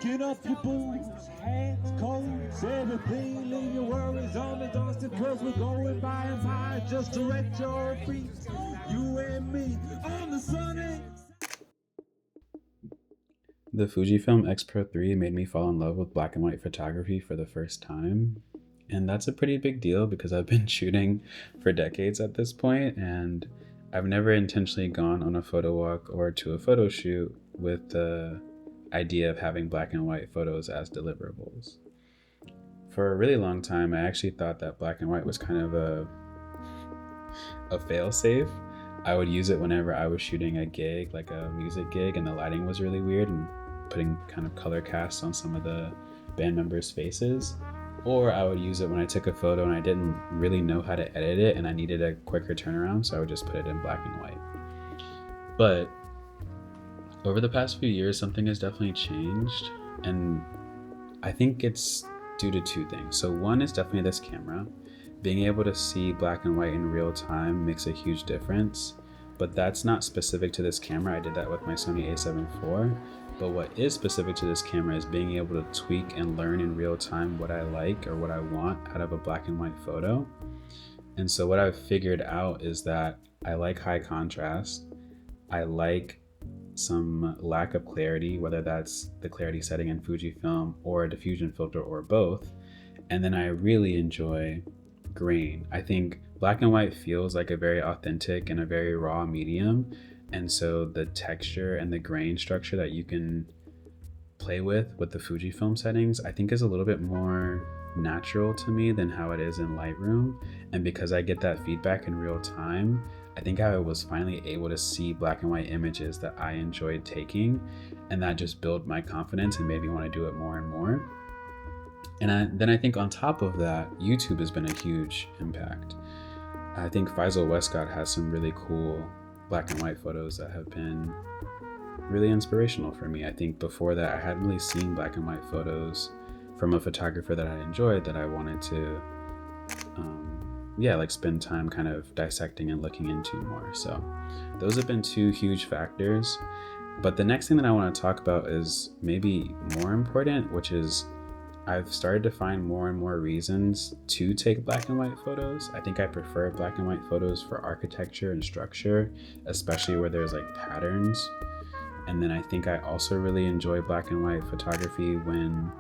Get off your boots, hats, coats, everything. Leave your worries on the doorstep, cause we're going by and by. Just direct your feet, you and me, on the sunny. The Fujifilm XPro3 made me fall in love with black and white photography for the first time. And that's a pretty big deal because I've been shooting for decades at this point, and I've never intentionally gone on a photo walk or to a photo shoot with the idea of having black and white photos as deliverables. For a really long time, I actually thought that black and white was kind of a fail-safe. I would use it whenever I was shooting a gig, like a music gig, and the lighting was really weird and putting kind of color casts on some of the band members' faces. Or I would use it when I took a photo and I didn't really know how to edit it and I needed a quicker turnaround, so I would just put it in black and white. But over the past few years, something has definitely changed, and I think it's due to two things. So one is definitely this camera. Being able to see black and white in real time makes a huge difference, but that's not specific to this camera. I did that with my Sony a7 IV, but what is specific to this camera is being able to tweak and learn in real time what I like or what I want out of a black and white photo. And so what I've figured out is that I like high contrast. I like some lack of clarity, whether that's the clarity setting in Fujifilm or a diffusion filter or both. And then I really enjoy grain. I think black and white feels like a very authentic and a very raw medium. And so the texture and the grain structure that you can play with the Fujifilm settings, I think is a little bit more natural to me than how it is in Lightroom. And because I get that feedback in real time, I think I was finally able to see black and white images that I enjoyed taking, and that just built my confidence and made me want to do it more and more. And then I think on top of that, YouTube has been a huge impact. I think Faisal Westcott has some really cool black and white photos that have been really inspirational for me. I think before that, I hadn't really seen black and white photos from a photographer that I enjoyed, that I wanted to spend time kind of dissecting and looking into more. So those have been two huge factors. But the next thing that I want to talk about is maybe more important, which is I've started to find more and more reasons to take black and white photos. I think I prefer black and white photos for architecture and structure, especially where there's like patterns. And then I think I also really enjoy black and white photography when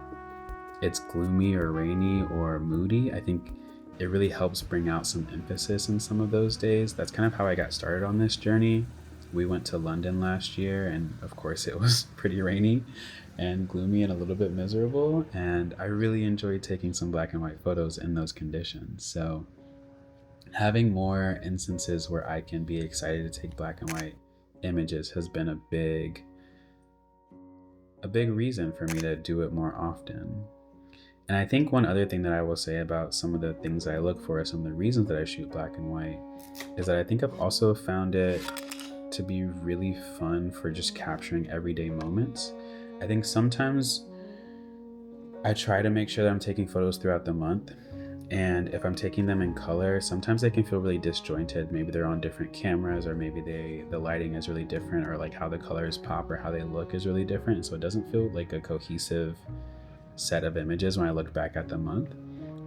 it's gloomy or rainy or moody. I think it really helps bring out some emphasis in some of those days. That's kind of how I got started on this journey. We went to London last year, and of course it was pretty rainy and gloomy and a little bit miserable, and I really enjoyed taking some black and white photos in those conditions. So having more instances where I can be excited to take black and white images has been a big reason for me to do it more often. And I think one other thing that I will say about some of the things I look for, some of the reasons that I shoot black and white, is that I think I've also found it to be really fun for just capturing everyday moments. I think sometimes I try to make sure that I'm taking photos throughout the month, and if I'm taking them in color, sometimes they can feel really disjointed. Maybe they're on different cameras, or maybe the lighting is really different, or like how the colors pop or how they look is really different, so it doesn't feel like a cohesive set of images when I look back at the month.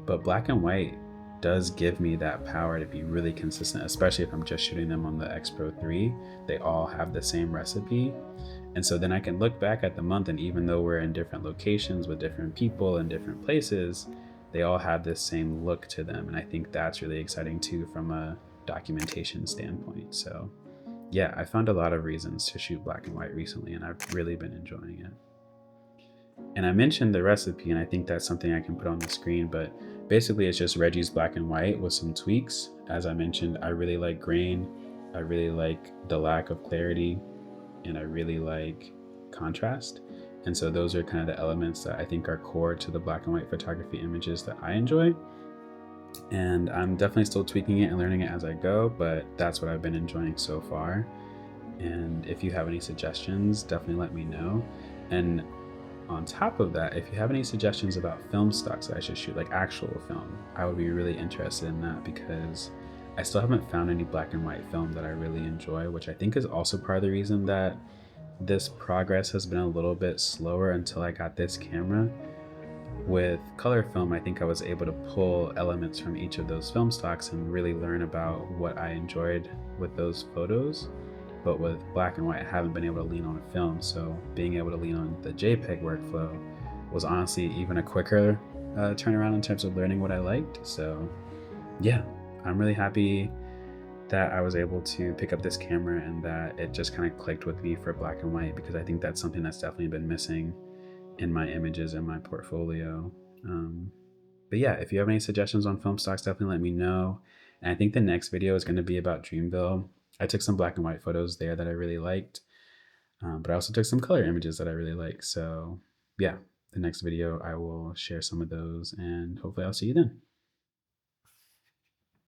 But black and white does give me that power to be really consistent, especially if I'm just shooting them on the XPro3. They all have the same recipe, and so then I can look back at the month, and even though we're in different locations with different people and different places, they all have this same look to them. And I think that's really exciting too from a documentation standpoint. So yeah, I found a lot of reasons to shoot black and white recently, and I've really been enjoying it. And I mentioned the recipe, and I think that's something I can put on the screen, but basically it's just Reggie's black and white with some tweaks. As I mentioned, I really like grain, I really like the lack of clarity, and I really like contrast. And so those are kind of the elements that I think are core to the black and white photography images that I enjoy. And I'm definitely still tweaking it and learning it as I go, but that's what I've been enjoying so far. And if you have any suggestions, definitely let me know. And on top of that, if you have any suggestions about film stocks that I should shoot, like actual film, I would be really interested in that, because I still haven't found any black and white film that I really enjoy, which I think is also part of the reason that this progress has been a little bit slower until I got this camera. With color film, I think I was able to pull elements from each of those film stocks and really learn about what I enjoyed with those photos. But with black and white, I haven't been able to lean on a film. So being able to lean on the JPEG workflow was honestly even a quicker turnaround in terms of learning what I liked. So yeah, I'm really happy that I was able to pick up this camera and that it just kind of clicked with me for black and white, because I think that's something that's definitely been missing in my images and my portfolio. But yeah, if you have any suggestions on film stocks, definitely let me know. And I think the next video is going to be about Dreamville. I took some black and white photos there that I really liked, but I also took some color images that I really like. So yeah, the next video I will share some of those, and hopefully I'll see you then.